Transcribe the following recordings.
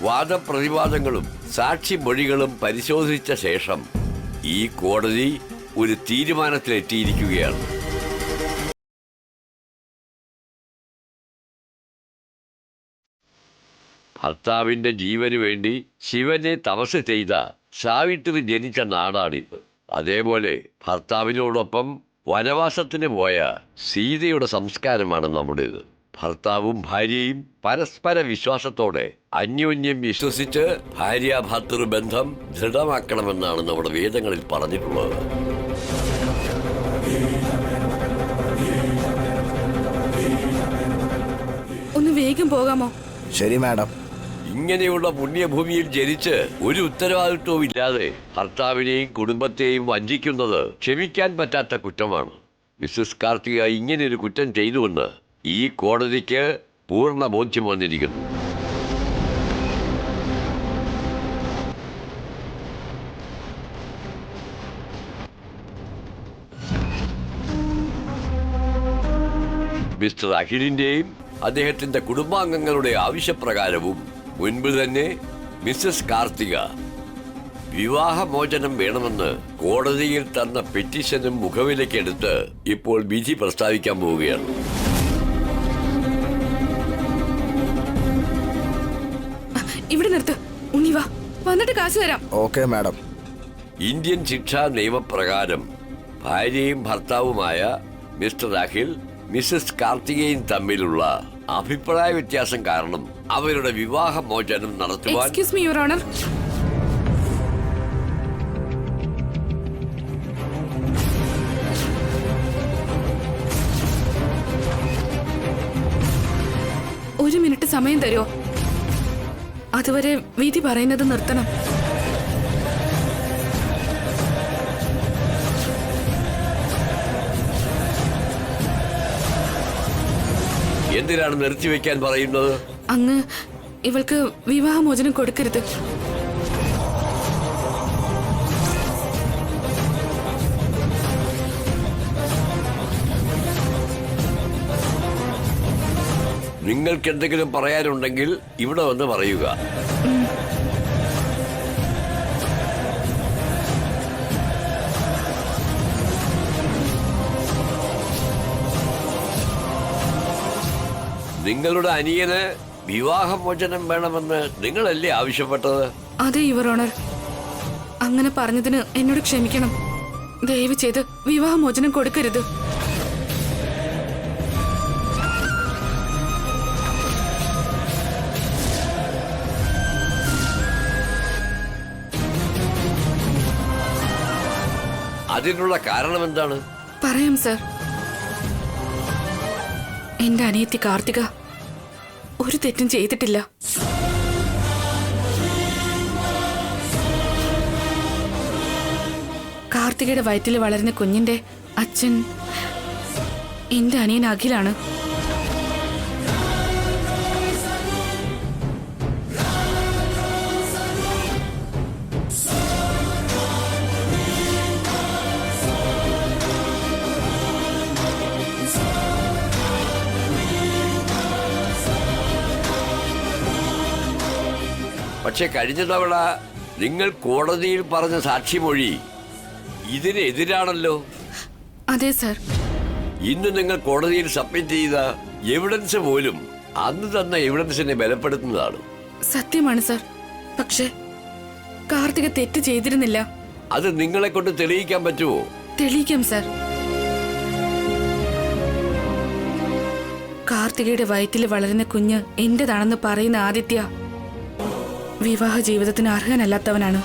വാദപ്രതിവാദങ്ങളും സാക്ഷി മൊഴികളും പരിശോധിച്ച ശേഷം ഈ കോടതി ഒരു തീരുമാനത്തിലെത്തിയിരിക്കുകയാണ്. ഭർത്താവിന്റെ ജീവന് വേണ്ടി ശിവനെ തപസ് ചെയ്ത സാവിത്രി ജനിച്ച നാടാണിത്. അതേപോലെ ഭർത്താവിനോടൊപ്പം വനവാസത്തിന് പോയ സീതയുടെ സംസ്കാരമാണ് നമ്മുടേത്. ഭർത്താവും ഭാര്യയും പരസ്പര വിശ്വാസത്തോടെ അന്യോന്യം വിശ്വസിച്ച് ഭാര്യാഭർത്തൃബന്ധം ദൃഢമാക്കണമെന്നാണ് നമ്മുടെ വേദങ്ങളിൽ പറഞ്ഞിട്ടുള്ളത്. ഒന്ന് വേഗം പോകാമോ? ശരി മാഡം. ഇങ്ങനെയുള്ള പുണ്യഭൂമിയിൽ ജനിച്ച് ഒരു ഉത്തരവാദിത്വവും ഇല്ലാതെ ഭർത്താവിനെയും കുടുംബത്തെയും വഞ്ചിക്കുന്നത് ക്ഷമിക്കാൻ പറ്റാത്ത കുറ്റമാണ്. മിസ്സസ് കാർത്തിക ഇങ്ങനെയൊരു കുറ്റം ചെയ്തുവെന്ന് ഈ കോടതിക്ക് പൂർണ്ണ ബോധ്യം വന്നിരിക്കുന്നു. മിസ്റ്റർ അഖിലിന്റെയും അദ്ദേഹത്തിന്റെ കുടുംബാംഗങ്ങളുടെ ആവശ്യപ്രകാരവും മുൻപ് തന്നെ മിസ്സസ് കാർത്തിക വിവാഹമോചനം വേണമെന്ന് കോടതിയിൽ തന്ന പെറ്റീഷനും മുഖവിലക്കെടുത്ത് ഇപ്പോൾ വിധി പ്രസ്താവിക്കാൻ പോവുകയാണ്. ഇവിടെ നിർത്ത്. ഉണ്ണി വാ, വന്നിട്ട് കാശ് തരാം. Okay madam. ഇന്ത്യൻ ശിക്ഷാ നിയമപ്രകാരം ഭാര്യയും ഭർത്താവുമായ മിസ്റ്റർ അഖിൽ മിസ്സസ് കാർത്തികയും തമ്മിലുള്ള അഭിപ്രായ വ്യത്യാസം കാരണം അവരുടെ വിവാഹമോചനം നടത്തുവാൻ എക്സ്ക്യൂസ് മീ യുവർ ഓണർ. ഒരു മിനിറ്റ് സമയം തരുമോ? അതുവരെ വിധി പറയുന്നത് നിർത്തണം. എന്തിനാണ് നിർത്തിവെക്കാൻ പറയുന്നത്? അങ്ങ് ഇവൾക്ക് വിവാഹമോചനം കൊടുക്കരുത്. നിങ്ങൾക്ക് എന്തെങ്കിലും പറയാനുണ്ടെങ്കിൽ ഇവിടെ വന്ന് പറയുക. നിങ്ങളുടെ അനിയന് വിവാഹമോചനം വേണമെന്ന് നിങ്ങളല്ലേ ആവശ്യപ്പെട്ടത്? അതെ യുവർ ഓണർ. അങ്ങനെ പറഞ്ഞതിന് എന്നോട് ക്ഷമിക്കണം. ദയവ് ചെയ്ത് വിവാഹമോചനം കൊടുക്കരുത്. അതിനുള്ള കാരണം എന്താണ്? പറയാം സർ. എന്റെ അനിയത്തി കാർത്തിക ഒരു തെറ്റും ചെയ്തിട്ടില്ല. കാർത്തികയുടെ വയറ്റിൽ വളരുന്ന കുഞ്ഞിന്റെ അച്ഛൻ എന്റെ അനിയൻ അഖിലാണ്. പക്ഷെ കഴിഞ്ഞ തവണ നിങ്ങൾ കോടതിയിൽ പറഞ്ഞ സാക്ഷിമൊഴി ഇതിനെതിരാണല്ലോ. അതെ സർ. ഇന്ന് നിങ്ങൾ കോടതിയിൽ സബ്മിറ്റ് ചെയ്ത എവിഡൻസ് പോലും അന്ന് തന്ന എവിഡൻസിനെ ബലപ്പെടുത്തുന്നതാണ്. സത്യമാണ് സർ. പക്ഷെ കാർത്തിക തെറ്റ് ചെയ്തിരുന്നില്ല. അത് നിങ്ങളെ കൊണ്ട് തെളിയിക്കാൻ പറ്റുമോ? തെളിയിക്കാം സർ. കാർത്തികയുടെ വയറ്റിൽ വളരുന്ന കുഞ്ഞ് എന്റേതാണെന്ന് പറയുന്ന ആദിത്യ വിവാഹ ജീവിതത്തിന് അർഹനല്ലാത്തവനാണ്.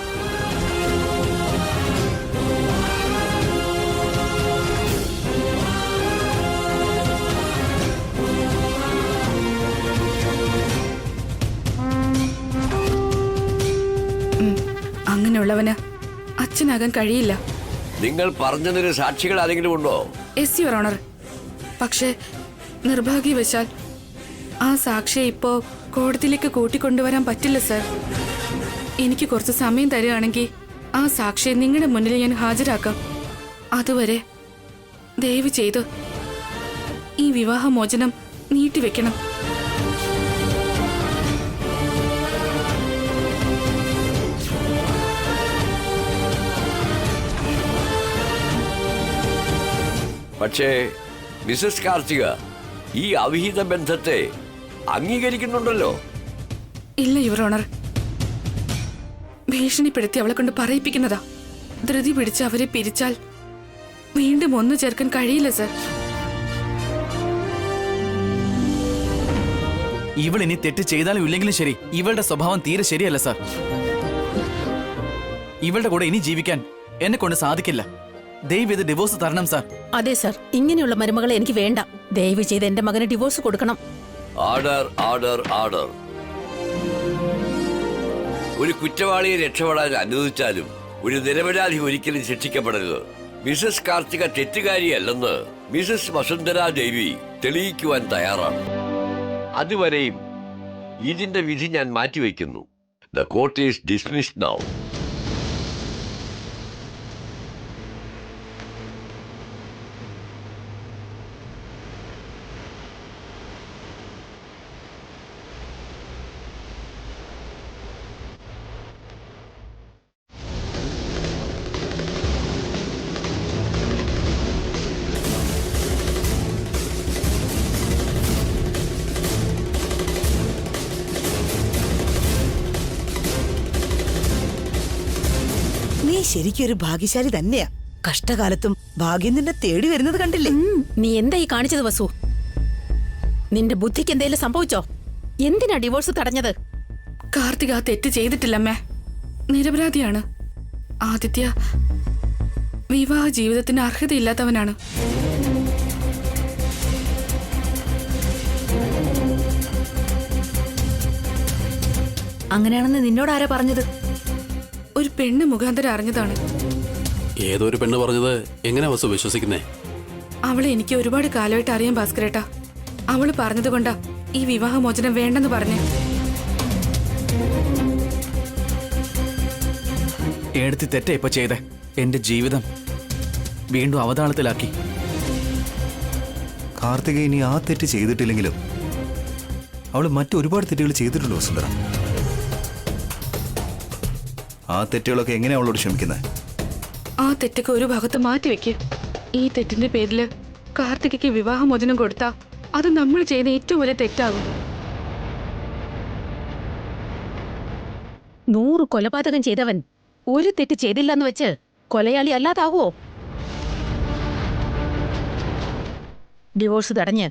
അങ്ങനെയുള്ളവന് അച്ഛനാകാൻ കഴിയില്ല. നിങ്ങൾ പറഞ്ഞതിന് സാക്ഷികൾ ആരെങ്കിലും ഉണ്ടോ? Yes your honour. പക്ഷേ നിർഭാഗ്യവശാൽ ആ സാക്ഷിയെ ഇപ്പോ കോടതിയിലേക്ക് കൂട്ടിക്കൊണ്ടുവരാൻ പറ്റില്ല സർ. എനിക്ക് കുറച്ച് സമയം തരികയാണെങ്കിൽ ആ സാക്ഷിയെ നിങ്ങളുടെ മുന്നിൽ ഞാൻ ഹാജരാക്കാം. അതുവരെ ദയവ് ചെയ്ത് ഈ വിവാഹമോചനം നീട്ടിവെക്കണം. പക്ഷേ മിസ്സസ് കാർത്തിക ഈ അവിഹിത ബന്ധത്തെ അംഗീകരിക്കുന്നുണ്ടല്ലോ. ഇല്ല യുവർ ഓണർ, ഭീഷണിപ്പെടുത്തി അവളെ കൊണ്ട് പറയിപ്പിക്കുന്നതാ. ധൃതി പിടിച്ച് അവരെ പിരിച്ചാൽ വീണ്ടും ഒന്നു ചേർക്കാൻ കഴിയില്ല സർ. ഇവൾ ഇനി തെറ്റ് ചെയ്താലും ഇല്ലെങ്കിലും ശരി, ഇവളുടെ സ്വഭാവം തീരെ ശരിയല്ല സാർ. ഇവളുടെ കൂടെ ഇനി ജീവിക്കാൻ എന്നെ കൊണ്ട് സാധിക്കില്ല. ദയവ് ഇത് ഡിവോഴ്സ് തരണം സാർ. അതെ സർ, ഇങ്ങനെയുള്ള മരുമകളെ എനിക്ക് വേണ്ട. ദയവ് ചെയ്ത് എന്റെ മകന് ഡിവോഴ്സ് കൊടുക്കണം. Order, order, order. ഒരു കുറ്റവാളിയെ രക്ഷപ്പെടാൻ അനുവദിച്ചാലും ഒരു നിരപരാധി ഒരിക്കലും ശിക്ഷിക്കപ്പെടരുത്. മിസസ് കാർത്തിക തെറ്റുകാരിയല്ലെന്ന് മിസസ് വസുന്ധര ദേവി തെളിയിക്കുവാൻ തയ്യാറാണ്. അതുവരെയും ഇതിന്റെ വിധി ഞാൻ മാറ്റിവെക്കുന്നു. The court is dismissed now. നീ ശരിക്കൊരു ഭാഗ്യശാലി തന്നെയാ. കഷ്ടകാലത്തും ഭാഗ്യം നിന്നെ തേടി വരുന്നത് കണ്ടില്ലേ? നീ എന്താ ഈ കാണിച്ചത് വസു? നിന്റെ ബുദ്ധിക്ക് എന്തെങ്കിലും സംഭവിച്ചോ? എന്തിനാ ഡിവോഴ്സ് തടഞ്ഞത്? കാർത്തിക ആ തെറ്റ് ചെയ്തിട്ടില്ലമ്മേ, നിരപരാധിയാണ്. ആദിത്യ വിവാഹ ജീവിതത്തിന് അർഹതയില്ലാത്തവനാണ്. അങ്ങനെയാണെന്ന് നിന്നോട് ആരാ പറഞ്ഞത്? ഒരു പെണ്ണ് മുഖാന്തരം അറിഞ്ഞതാണ്. ഏതൊരു പെണ്ണ് പറഞ്ഞത് എങ്ങനെ വസു വിശ്വസിക്കുന്നേ? അവളെ എനിക്ക് ഒരുപാട് കാലമായിട്ട് അറിയാം ഭാസ്കരേട്ടാ. അവള് പറഞ്ഞതുകൊണ്ടാ ഈ വിവാഹമോചനം വേണ്ടെന്ന് പറഞ്ഞേ. എടുത്ത് തെറ്റ ഇപ്പൊ ചെയ്തേ. എന്റെ ജീവിതം വീണ്ടും അവതാളത്തിലാക്കി. കാർത്തിക ഇനി ആ തെറ്റ് ചെയ്തിട്ടില്ലെങ്കിലും അവൾ മറ്റൊരുപാട് തെറ്റുകൾ ചെയ്തിട്ടുണ്ട് വസുന്ധര. ആ തെറ്റുകളൊക്കെ എങ്ങനെയാ അവളോട് ക്ഷമിക്കുന്നത്? ആ തെറ്റൊക്കെ ഒരു ഭാഗത്ത് മാറ്റിവെക്ക്. ഈ തെറ്റിന്റെ പേരില് കാർത്തികയ്ക്ക് വിവാഹമോചനം കൊടുത്താ അത് നമ്മൾ ചെയ്ത ഏറ്റവും വലിയ തെറ്റാകും. 100 കൊലപാതകം ചെയ്തവൻ ഒരു തെറ്റ് ചെയ്തില്ലെന്ന് വെച്ച് കൊലയാളി അല്ലാതാവോ? ഡിവോഴ്സ് തടഞ്ഞ്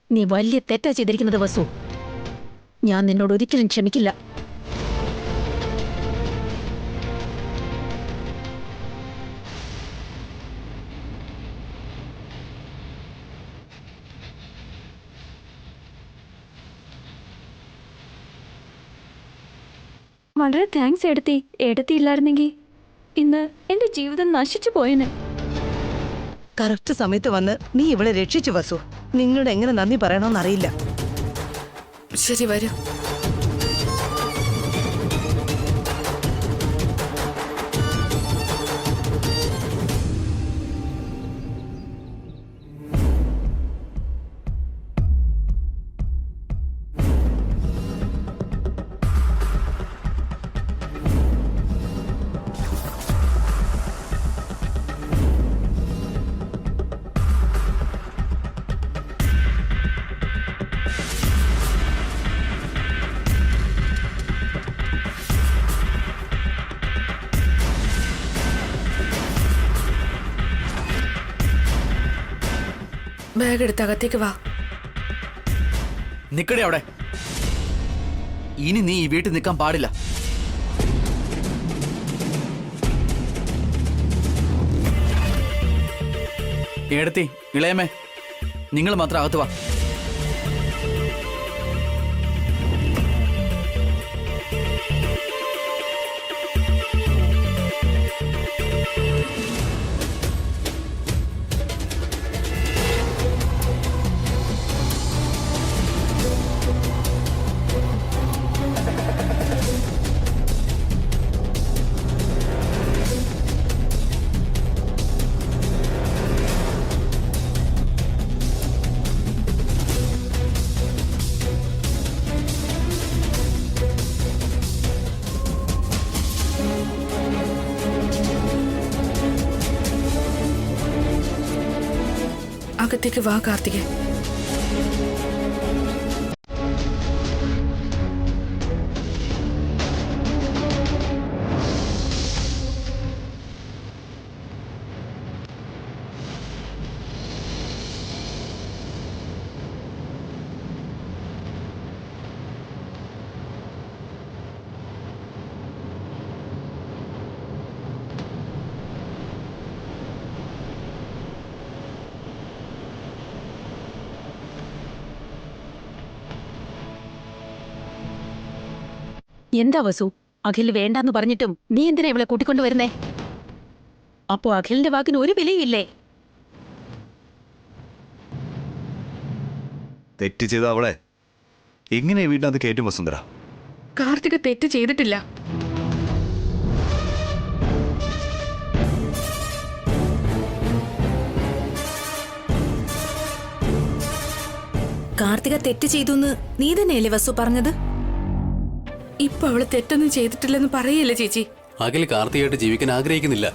നീ വലിയ തെറ്റാ ചെയ്തിരിക്കുന്നത് വസു. ഞാൻ നിന്നോട് ഒരിക്കലും ക്ഷമിക്കില്ല. വളരെ താങ്ക്സ് എടുത്തി. എടുത്തില്ലായിരുന്നെങ്കിൽ ഇന്ന് എന്റെ ജീവിതം നശിച്ചു പോയേനെ. കറക്റ്റ് സമയത്ത് വന്ന് നീ ഇവളെ രക്ഷിച്ചു വസു. നിങ്ങളോട് എങ്ങനെ നന്ദി പറയണമെന്നറിയില്ല. ശരി, വരൂ. ബാഗ് എടുത്ത് അകത്തേക്ക് വാ. നിക്കടേ അവിടെ. ഇനി നീ ഈ വീട്ടിൽ നിൽക്കാൻ പാടില്ല. ഏടത്തി, ഇളയമേ, നിങ്ങൾ മാത്രം അകത്ത് വാ. അകത്തേക്ക് വാ കാർത്തിക. എന്താ വസു, അഖിൽ വേണ്ടാന്ന് പറഞ്ഞിട്ടും നീ എന്തിനാ ഇവളെ കൂട്ടിക്കൊണ്ടുവരുന്നേ? അപ്പോ അഖിലിന്റെ വാക്കിന് ഒരു വിലയില്ലേ? തെറ്റ് ചെയ്ത അവളെ എങ്ങനെ വീട്ടിനകത്ത് കയറ്റും വസുന്ധര? കാർത്തിക തെറ്റ് ചെയ്തിട്ടില്ല. കാർത്തിക തെറ്റ് ചെയ്തു നീ തന്നെയല്ലേ വസു പറഞ്ഞത്? ഇപ്പൊ അവള് തെറ്റൊന്നും ചെയ്തിട്ടില്ലെന്ന് പറയല്ലേ ചേച്ചി? അഖിൽ കാർത്തികയായിട്ട് ജീവിക്കാൻ ആഗ്രഹിക്കുന്നില്ല.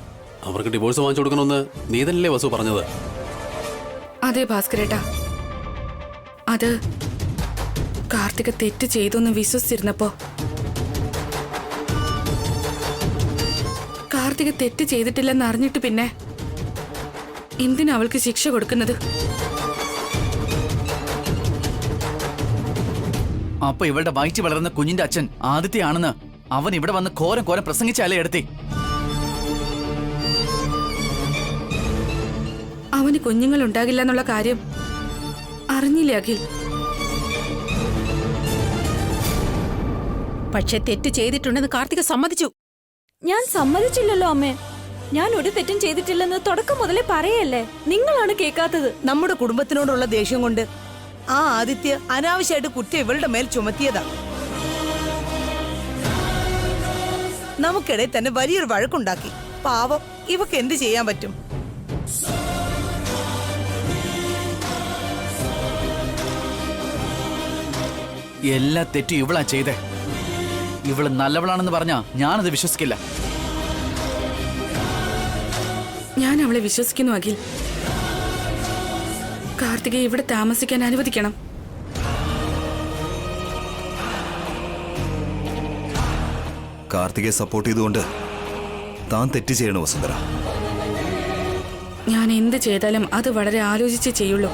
അവർക്ക് ഡിവോഴ്സ് വാങ്ങിച്ചു കൊടുക്കണമെന്ന് നീ തന്നെയല്ലേ വസു പറഞ്ഞത്? അതെ ഭാസ്കരേട്ടാ, അത് കാർത്തിക തെറ്റ് ചെയ്തൊന്ന് വിശ്വസിച്ചിരുന്നപ്പോ. കാർത്തിക തെറ്റ് ചെയ്തിട്ടില്ലെന്ന് അറിഞ്ഞിട്ട് പിന്നെ എന്തിനാ അവൾക്ക് ശിക്ഷ കൊടുക്കുന്നത്? അപ്പൊ ഇവളുടെ വയറ്റി വളർന്ന കുഞ്ഞിന്റെ അച്ഛൻ ആദിത്യയാണെന്ന് അവൻ ഇവിടെ വന്ന് ഘോരം ഘോരം പ്രസംഗിച്ചാലേ എടുത്തി. അവന് കുഞ്ഞുങ്ങൾ ഉണ്ടാകില്ല എന്നുള്ള കാര്യം അറിഞ്ഞില്ലേ അഖിൽ? പക്ഷെ തെറ്റ് ചെയ്തിട്ടുണ്ടെന്ന് കാർത്തിക സമ്മതിച്ചു. ഞാൻ സമ്മതിച്ചില്ലല്ലോ അമ്മേ. ഞാൻ ഒരു തെറ്റും ചെയ്തിട്ടില്ലെന്ന് തുടക്കം മുതലേ പറയല്ലേ. നിങ്ങളാണ് കേൾക്കാത്തത്. നമ്മുടെ കുടുംബത്തിനോടുള്ള ദേഷ്യം കൊണ്ട് ആ ആദിത്യ അനാവശ്യമായിട്ട് കുറ്റം ഇവളുടെ മേൽ ചുമത്തിയതാ. നമുക്കിടയിൽ തന്നെ വലിയൊരു വഴക്കുണ്ടാക്കി. പാവം, ഇവക്ക് എന്ത് ചെയ്യാൻ പറ്റും? എല്ലാ തെറ്റും ഇവളാ ചെയ്തേ. ഇവള് നല്ലവളാണെന്ന് പറഞ്ഞാ ഞാനത് വിശ്വസിക്കില്ല. ഞാൻ അവളെ വിശ്വസിക്കുന്നു അഖിൽ. കാർത്തികയെ ഇവിടെ താമസിക്കാൻ അനുവദിക്കണം. കാർത്തികയെ സപ്പോർട്ട് ചെയ്തുകൊണ്ട് താൻ തെറ്റ് ചെയ്യണം വസുന്ധര. ഞാൻ എന്ത് ചെയ്താലും അത് വളരെ ആലോചിച്ചേ ചെയ്യുള്ളൂ.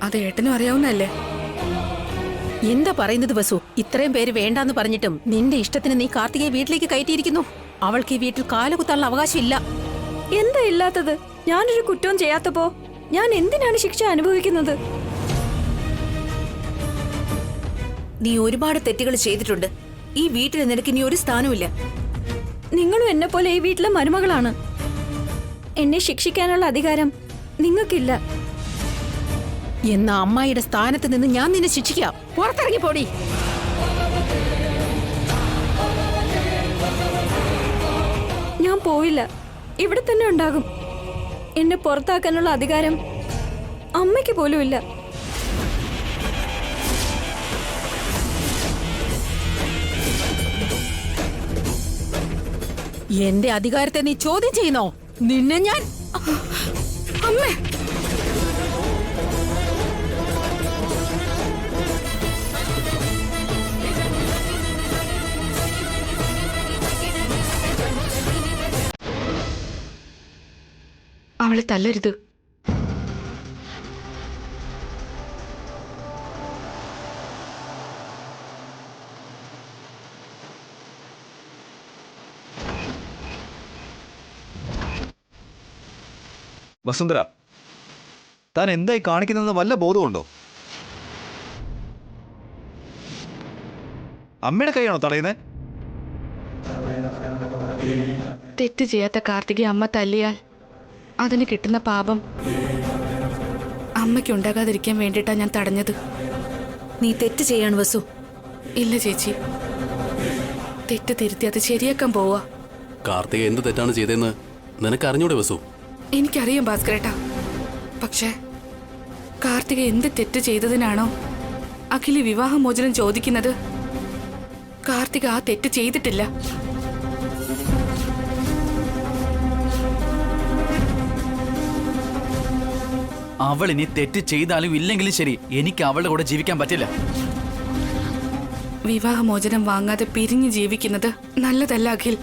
അത് ഏട്ടനും അറിയാവുന്നല്ലേ? എന്താ പറയുന്നത് വസു? ഇത്രയും പേര് വേണ്ടാന്ന് പറഞ്ഞിട്ടും നിന്റെ ഇഷ്ടത്തിന് നീ കാർത്തികയെ വീട്ടിലേക്ക് കയറ്റിയിരിക്കുന്നു. അവൾക്ക് ഈ വീട്ടിൽ കാലുകുത്താനുള്ള അവകാശമില്ല. എന്താ ഇല്ലാത്തത്? ഞാനൊരു കുറ്റവും ചെയ്യാത്തപ്പോ ഞാൻ എന്തിനാണ് ശിക്ഷ അനുഭവിക്കുന്നത്? നീ ഒരുപാട് തെറ്റുകൾ ചെയ്തിട്ടുണ്ട്. ഈ വീട്ടിൽ നിനക്ക് ഇനി ഒരു സ്ഥാനമില്ല. നിങ്ങളും എന്നെ പോലെ ഈ വീട്ടിലെ മരുമകളാണ്. എന്നെ ശിക്ഷിക്കാനുള്ള അധികാരം നിങ്ങൾക്കില്ല. എന്ന അമ്മായിയുടെ സ്ഥാനത്ത് നിന്ന് ഞാൻ നിന്നെ ശിക്ഷിക്കാം. പുറത്തിറങ്ങി പോടി. ഞാൻ പോയില്ല, ഇവിടെ തന്നെ ഉണ്ടാകും. എന്നെ പുറത്താക്കാനുള്ള അധികാരം അമ്മയ്ക്ക് പോലും ഇല്ല. എന്റെ അധികാരത്തെ നീ ചോദ്യം ചെയ്യുന്നോ? നിന്നെ ഞാൻ അമ്മേ, അവളെ തല്ലരുത്. വസുന്ധര, താൻ എന്തായി കാണിക്കുന്നതെന്ന് വല്ല ബോധമുണ്ടോ? അമ്മയുടെ കൈയാണോ തടയുന്നത്? തെറ്റ് ചെയ്യാത്ത കാർത്തികയെ അമ്മ തല്ലിയാൽ അതിന് കിട്ടുന്ന പാപം അമ്മയ്ക്ക് ഉണ്ടാകാതിരിക്കാൻ വേണ്ടിയിട്ടാ ഞാൻ തടഞ്ഞത്. നീ തെറ്റ് ചെയ്യാണ് വസു. ഇല്ല ചേച്ചി, തെറ്റ് തിരുത്തി അത് ശരിയാക്കാൻ പോവാ. കാർത്തിക എന്ത് തെറ്റാണ് ചെയ്തതെന്ന് നിനക്ക് അറിഞ്ഞൂടെ വസു? എനിക്കറിയാം ഭാസ്കരേട്ടാ. പക്ഷേ കാർത്തിക എന്ത് തെറ്റ് ചെയ്തതിനാണോ അഖില് വിവാഹമോചനം ചോദിക്കുന്നത്? കാർത്തിക ആ തെറ്റ് ചെയ്തിട്ടില്ല. അവൾ ഇനി തെറ്റ് ചെയ്താലും ഇല്ലെങ്കിലും ശരി, എനിക്ക് അവളുടെ കൂടെ ജീവിക്കാൻ പറ്റില്ല. വിവാഹമോചനം വാങ്ങാതെ പിരിഞ്ഞു ജീവിക്കുന്നത് നല്ലതല്ല അഖിൽ.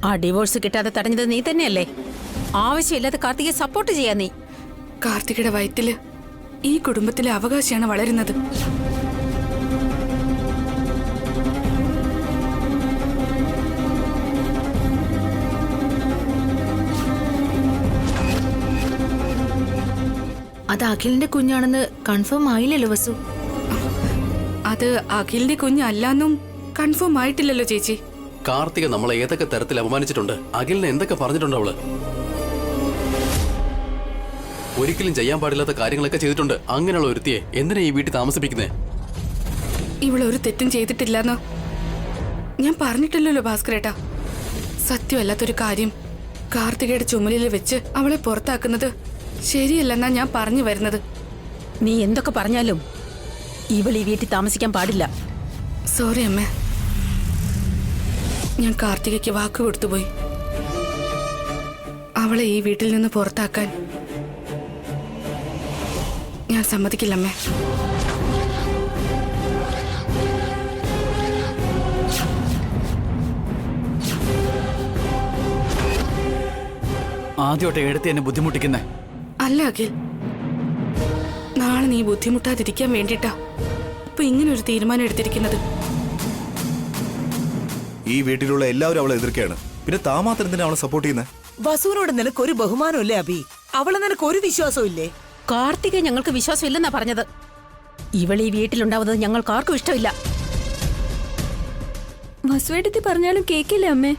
ആ ഡിവോഴ്സ് കിട്ടാതെ തടഞ്ഞത് നീ തന്നെയല്ലേ? ആവശ്യമില്ലാതെ കാർത്തികയെ സപ്പോർട്ട് ചെയ്യാ നീ. കാർത്തികയുടെ വയറ്റില് ഈ കുടുംബത്തിലെ അവകാശിയാണ് വളരുന്നത്. അത് അഖിലിന്റെ കുഞ്ഞാണെന്ന് കൺഫേം ആയില്ലല്ലോ വസു. അത് അഖിലിന്റെ കുഞ്ഞല്ലാന്നും കൺഫേം ആയിട്ടില്ലല്ലോ ചേച്ചി. കാർത്തിക നമ്മളെ ഏതൊക്കെ തരത്തിൽ അപമാനിച്ചിട്ടുണ്ട്, അഖിലിനെ എന്തൊക്കെ പറഞ്ഞിട്ടുണ്ട് അവള്. ഒരിക്കലും ചെയ്യാൻ പാടില്ലാത്ത കാര്യങ്ങളൊക്കെ ചെയ്തിട്ടുണ്ട്. അങ്ങനെയുള്ള ഒരുത്തിയെ എന്തിനാ ഈ വീട്ടിൽ താമസിപ്പിക്കുന്നേ? ഇവളൊരു തെറ്റും ചെയ്തിട്ടില്ലെന്ന് ഞാൻ പറഞ്ഞിട്ടില്ലല്ലോ ഭാസ്കരേട്ടാ. സത്യമല്ലാത്തൊരു കാര്യം കാർത്തികയുടെ ചുമലിൽ വെച്ച് അവളെ പുറത്താക്കുന്നത് ശരിയല്ലെന്നാ ഞാൻ പറഞ്ഞു വരുന്നത്. നീ എന്തൊക്കെ പറഞ്ഞാലും ഇവൾ ഈ വീട്ടിൽ താമസിക്കാൻ പാടില്ല. സോറി അമ്മേ, ഞാൻ കാർത്തികയ്ക്ക് വാക്ക് കൊടുത്തുപോയി. അവളെ ഈ വീട്ടിൽ നിന്ന് പുറത്താക്കാൻ ഞാൻ സമ്മതിക്കില്ലമ്മേ. ആദ്യമായിട്ട് എടുത്ത് എന്നെ ബുദ്ധിമുട്ടിക്കുന്നേ. അല്ല അഖിൽ, നാളെ നീ ബുദ്ധിമുട്ടാതിരിക്കാൻ വേണ്ടിട്ടാ ഇപ്പൊ ഇങ്ങനൊരു തീരുമാനം എടുത്തിരിക്കുന്നത്. ഈ വീട്ടിലുള്ള എല്ലാവരും അവളെ എതിർക്കുകയാണ്. പിന്നെ താ മാത്രം എന്തിനാ അവളെ സപ്പോർട്ട് ചെയ്യുന്നത്? വസുവിനോട് നിനക്ക് ഒരു ബഹുമാനമില്ലേ അബി? അവളെ നിനക്ക് ഒരു വിശ്വാസവും ഇല്ലേ? കാർത്തികയെ ഞങ്ങൾക്ക് വിശ്വാസമില്ലെന്നാ പറഞ്ഞത്. ഇവൾ ഈ വീട്ടിലുണ്ടാവുന്നത് ഞങ്ങൾക്ക് ആർക്കും ഇഷ്ടമില്ല. വസുവേട്ടത്തി പറഞ്ഞാലും കേക്കില്ലേ അമ്മേ?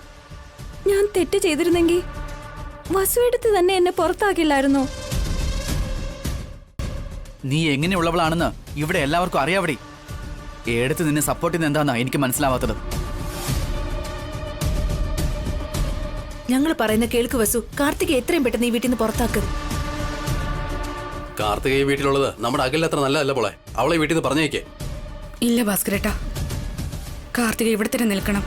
ഞാൻ തെറ്റ് ചെയ്തിരുന്നെങ്കിൽ വസുവേട്ടത്തി തന്നെ എന്നെ പുറത്താക്കില്ലായിരുന്നോ? നീ എങ്ങനെയുള്ളവളാണെന്ന് ഇവിടെ എല്ലാവർക്കും അറിയാവടി. എടുത്ത് നിന്നെ സപ്പോർട്ട് ചെയ്യുന്ന എന്താന്നാ എനിക്ക് മനസ്സിലാവാത്തത്. ഞങ്ങൾ പറയുന്ന കേൾക്ക് വസു. കാർത്തിക എത്രയും പെട്ടെന്ന് ഈ വീട്ടിൽ നിന്ന് പുറത്താക്ക്. കാർത്തിക ഈ വീട്ടിലുള്ളത് നമ്മുടെ അഖിലിന് അത്ര നല്ലതല്ല പോളെ. അവളെ വീട്ടിൽ നിന്ന് പറഞ്ഞേക്കേ. ഇല്ല ഭാസ്കരേട്ടാ, കാർത്തിക ഇവിടെ തന്നെ നിൽക്കണം.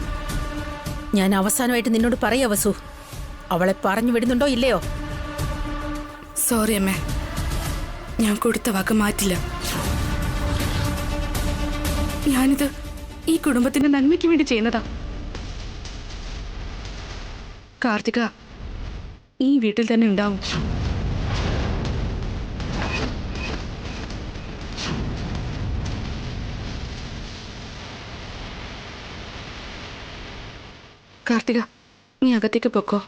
ഞാൻ അവസാനമായിട്ട് നിന്നോട് പറയാ വസു, അവളെ പറഞ്ഞു വിടുന്നുണ്ടോ ഇല്ലയോ? സോറി അമ്മേ, ഞാൻ കൊടുത്ത വാക്ക് മാറ്റില്ല. ഞാനിത് ഈ കുടുംബത്തിന്റെ നന്മയ്ക്ക് വേണ്ടി ചെയ്യുന്നതാ. കാർത്തിക ഈ വീട്ടിൽ തന്നെ ഉണ്ടാവും. കാർത്തിക, നീ അകത്തേക്ക് പൊക്കോ.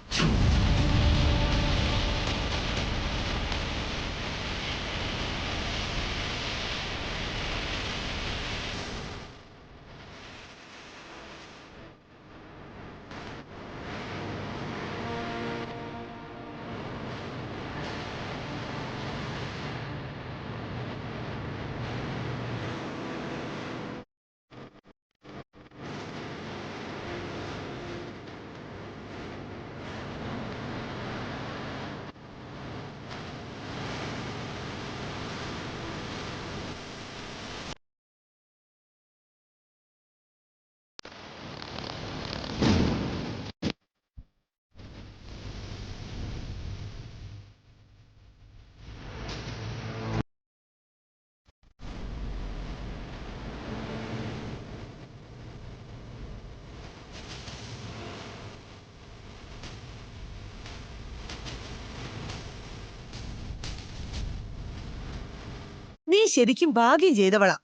നീ ശരിക്കും ഭാഗ്യം ചെയ്തവളാ.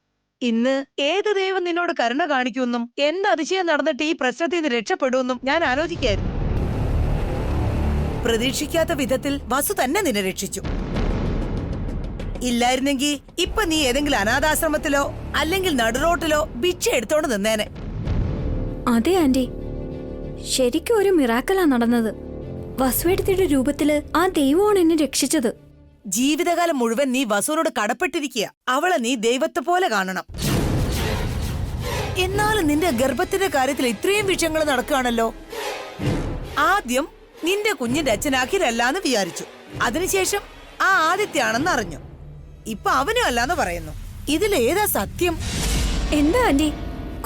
ഇന്ന് ഏത് ദൈവം നിന്നോട് കരുണ കാണിക്കുമെന്നും എന്ത് അതിശയം നടന്നിട്ട് ഈ പ്രശ്നത്തിൽ നിന്ന് രക്ഷപ്പെടുമെന്നും ഞാൻ ആലോചിക്കായിരുന്നു. പ്രതീക്ഷിക്കാത്ത വിധത്തിൽ വസു തന്നെ നിന്നെ രക്ഷിച്ചു. ഇല്ലായിരുന്നെങ്കിൽ ഇപ്പൊ നീ ഏതെങ്കിലും അനാഥാശ്രമത്തിലോ അല്ലെങ്കിൽ നടുറോട്ടിലോ ഭിക്ഷ എടുത്തോണ്ട് നിന്നേനെ. അതെ ആന്റി, ശരിക്കും ഒരു മിറാക്കലാ നടന്നത്. വസുവേട്ടത്തിയുടെ രൂപത്തില് ആ ദൈവമാണ് എന്നെ രക്ഷിച്ചത്. ജീവിതകാലം മുഴുവൻ നീ വസുവിനോട് കടപ്പെട്ടിരിക്കുക. അവളെ നീ ദൈവത്തെ പോലെ കാണണം. എന്നാലും നിന്റെ ഗർഭത്തിന്റെ കാര്യത്തിൽ ഇത്രയും വിഷയങ്ങൾ നടക്കുകയാണല്ലോ. ആദ്യം നിന്റെ കുഞ്ഞിന്റെ അച്ഛൻ അഖിലല്ലാന്ന് വിചാരിച്ചു. അതിനുശേഷം ആ ആദിത്യാണെന്ന് അറിഞ്ഞു. ഇപ്പൊ അവനും അല്ലാന്ന് പറയുന്നു. ഇതിലേതാ സത്യം? എന്താ ആന്റി,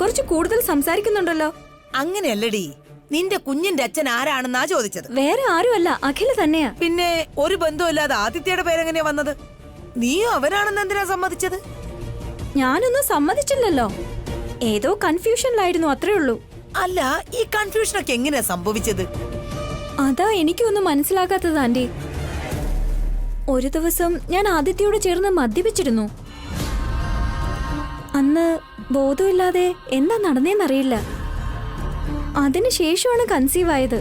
കുറച്ച് കൂടുതൽ സംസാരിക്കുന്നുണ്ടല്ലോ. അങ്ങനെയല്ലടി, നിന്റെ കുഞ്ഞിന്റെ അച്ഛൻ ആരാണെന്നാ ചോദിച്ചത്. വേറെ ആരുമല്ല, അഖില തന്നെയാ. പിന്നെ ഒരു ബന്ധമില്ലാതെ ആദിത്യയുടെ പേരെങ്ങനെയാ വന്നത്? നീയും അവനാണെന്ന് എന്തിനാ സമ്മതിച്ചത്? ഞാനൊന്നും സമ്മതിച്ചില്ലല്ലോ. ഏതോ കൺഫ്യൂഷനിലായിരുന്നു, അത്രേ ഉള്ളൂ. അല്ല, ഈ കൺഫ്യൂഷനൊക്കെ എങ്ങനെയാ സംഭവിച്ചത്? അതാ എനിക്കൊന്നും മനസ്സിലാകാത്തത് ആന്റി. ഒരു ദിവസം ഞാൻ ആദിത്യയോട് ചേർന്ന് മദ്യപിച്ചിരുന്നു. അന്ന് ബോധമില്ലാതെ എന്താ നടന്നേന്നറിയില്ല. അതിനുശേഷമാണ് കൺസീവ് ആയത്.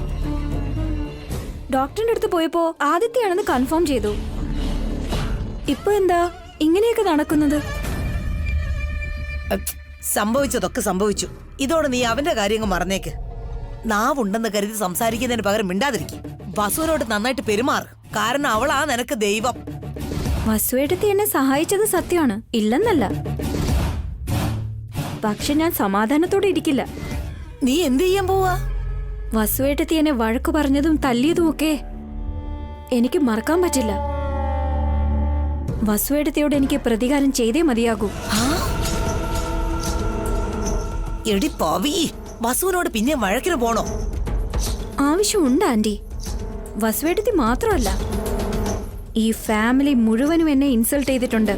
ഡോക്ടറിന്റെ അടുത്ത് പോയപ്പോ ആദിത്യയാണെന്ന് കൺഫേം ചെയ്തു. ഇപ്പൊ എന്താ ഇങ്ങനെയൊക്കെ നടക്കുന്നത്? സംഭവിച്ചതൊക്കെ സംഭവിച്ചു. ഇതോടെ നീ അവന്റെ കാര്യങ്ങൾ മറന്നേക്ക്. നാവുണ്ടെന്ന് കരുതി സംസാരിക്കുന്നതിന് പകരം മിണ്ടാതിരിക്കും. വസുവിനോട് നന്നായിട്ട് പെരുമാറ്. കാരണം അവളാ നിനക്ക് ദൈവം. വസുവേട്ടത്തി എന്നെ സഹായിച്ചത് സത്യമാണ്, ഇല്ലെന്നല്ല. പക്ഷെ ഞാൻ സമാധാനത്തോടെ ഇരിക്കില്ല. നീ എന്ത് ചെയ്യാൻ പോവാ? വസുവേട്ടത്തി എന്നെ വഴക്കു പറഞ്ഞതും തല്ലിയതും ഒക്കെ എനിക്ക് മറക്കാൻ പറ്റില്ല. വസുവേട്ടത്തിയോട് എനിക്ക് പ്രതികാരം ചെയ്തേ മതിയാകൂ. എടി പവി, വസുവിനോട് പിന്നെ വഴക്കിന് പോണോ? ആവശ്യമുണ്ട് ആന്റി. വസുവേട്ടത്തി മാത്രമല്ല, ഈ ഫാമിലി മുഴുവനും എന്നെ ഇൻസൾട്ട് ചെയ്തിട്ടുണ്ട്.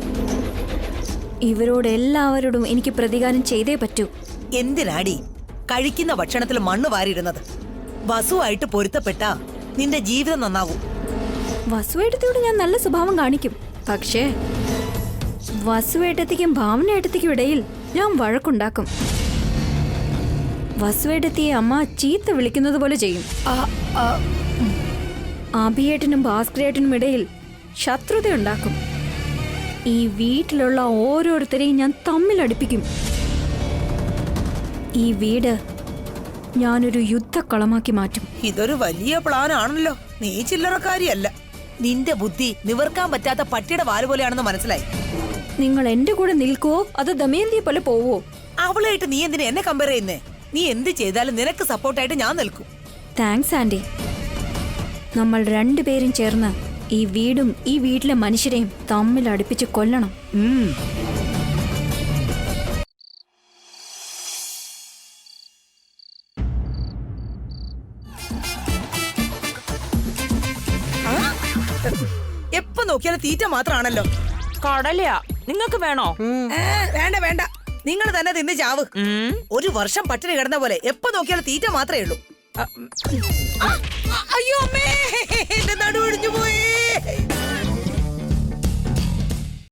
ഇവരോട് എല്ലാവരോടും എനിക്ക് പ്രതികാരം ചെയ്തേ പറ്റൂ. എന്തിനാടി കഴിക്കുന്ന ഭക്ഷണത്തിൽ മണ്ണ് വാരിടുന്നത്? വസുവായിട്ട് പൊരുത്തപ്പെട്ടാ നിന്റെ ജീവിതം നന്നാവും. വസുവേട്ടത്തിയോട് ഞാൻ നല്ല സ്വഭാവം കാണിക്കും. പക്ഷേ വസുവേട്ടത്തിക്കും ഭാവനേട്ടത്തിക്കും ഇടയിൽ ഞാൻ വഴക്കുണ്ടാക്കും. വസുവേട്ടത്തിയെ അമ്മ ചീത്ത വിളിക്കുന്നത് പോലെ ചെയ്യും. അഭിയേട്ടനും ഭാസ്കരേട്ടനും ഇടയിൽ ശത്രുതയുണ്ടാക്കും. ഈ വീട്ടിലുള്ള ഓരോരുത്തരെയും ഞാൻ തമ്മിലടിപ്പിക്കും. ഈ വീട് ഞാനൊരു യുദ്ധക്കളമാക്കി മാറ്റും. ഇതൊരു വലിയ പ്ലാൻ ആണല്ലോ. നീ ചില്ലറക്കാരിയല്ല. നിന്റെ ബുദ്ധി നിവർക്കാൻ പറ്റാത്ത പട്ടിയുടെ വാല് പോലെയാണെന്ന് മനസ്സിലായി. നിങ്ങൾ എന്റെ കൂടെ നിൽക്കുവോ അതോ ദമയന്തിയെ പോലെ പോവോ? അവളായിട്ട് നീ എന്തിനാ എന്നെ കമ്പയർ ചെയ്യുന്നേ? നീ എന്ത് ചെയ്താലും നിനക്ക് സപ്പോർട്ടായിട്ട് ഞാൻ നിൽക്കും. Thanks aunty. നമ്മൾ രണ്ടുപേരും ചേർന്ന് ഈ വീടും ഈ വീട്ടിലെ മനുഷ്യരെയും തമ്മിൽ അടുപ്പിച്ച് കൊല്ലണം. എപ്പോ നോക്കിയാലും തീറ്റ മാത്രമാണല്ലോ. കടലയാ നിങ്ങൾക്ക് വേണോ? വേണ്ട വേണ്ട, നിങ്ങൾ തന്നെ തിന്ന് ചാവ്. ഒരു വർഷം പട്ടിണി കിടന്ന പോലെ എപ്പോ നോക്കിയാലും തീറ്റ മാത്രമേ ഉള്ളൂ. അയ്യോ അമ്മേ, എന്റെ നടു ഒടിഞ്ഞു പോയി.